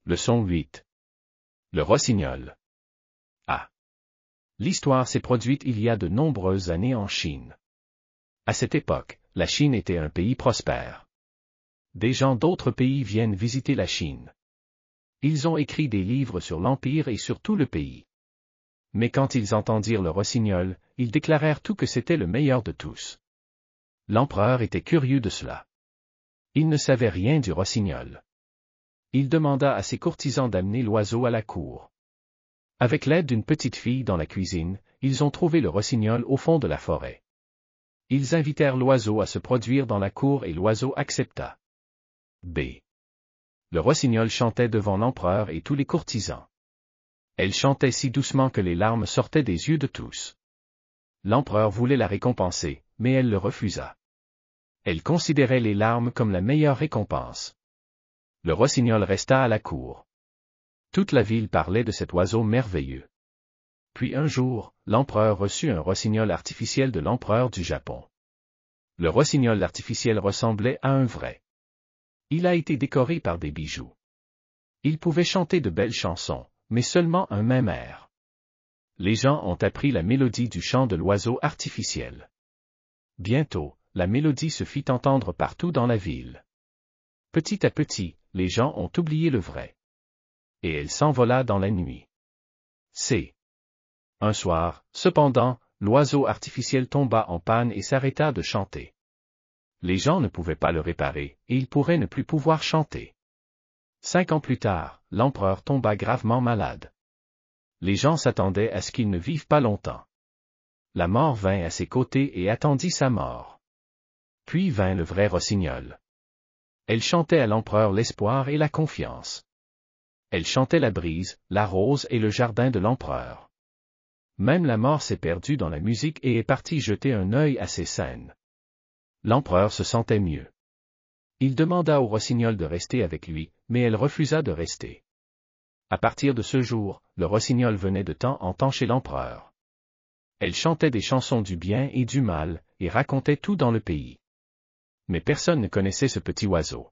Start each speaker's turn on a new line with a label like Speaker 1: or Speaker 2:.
Speaker 1: Leçon 8. Le rossignol. Ah. L'histoire s'est produite il y a de nombreuses années en Chine. À cette époque, la Chine était un pays prospère. Des gens d'autres pays viennent visiter la Chine. Ils ont écrit des livres sur l'Empire et sur tout le pays. Mais quand ils entendirent le rossignol, ils déclarèrent tout que c'était le meilleur de tous. L'empereur était curieux de cela. Il ne savait rien du rossignol. Il demanda à ses courtisans d'amener l'oiseau à la cour. Avec l'aide d'une petite fille dans la cuisine, ils ont trouvé le rossignol au fond de la forêt. Ils invitèrent l'oiseau à se produire dans la cour et l'oiseau accepta. B. Le rossignol chantait devant l'empereur et tous les courtisans. Elle chantait si doucement que les larmes sortaient des yeux de tous. L'empereur voulait la récompenser, mais elle le refusa. Elle considérait les larmes comme la meilleure récompense. Le rossignol resta à la cour. Toute la ville parlait de cet oiseau merveilleux. Puis un jour, l'empereur reçut un rossignol artificiel de l'empereur du Japon. Le rossignol artificiel ressemblait à un vrai. Il a été décoré par des bijoux. Il pouvait chanter de belles chansons, mais seulement un même air. Les gens ont appris la mélodie du chant de l'oiseau artificiel. Bientôt, la mélodie se fit entendre partout dans la ville. Petit à petit, les gens ont oublié le vrai. Et elle s'envola dans la nuit. C. Un soir, cependant, l'oiseau artificiel tomba en panne et s'arrêta de chanter. Les gens ne pouvaient pas le réparer, et il pourrait ne plus pouvoir chanter. 5 ans plus tard, l'empereur tomba gravement malade. Les gens s'attendaient à ce qu'il ne vive pas longtemps. La mort vint à ses côtés et attendit sa mort. Puis vint le vrai rossignol. Elle chantait à l'empereur l'espoir et la confiance. Elle chantait la brise, la rose et le jardin de l'empereur. Même la mort s'est perdue dans la musique et est partie jeter un œil à ces scènes. L'empereur se sentait mieux. Il demanda au rossignol de rester avec lui, mais elle refusa de rester. À partir de ce jour, le rossignol venait de temps en temps chez l'empereur. Elle chantait des chansons du bien et du mal, et racontait tout dans le pays. Mais personne ne connaissait ce petit oiseau.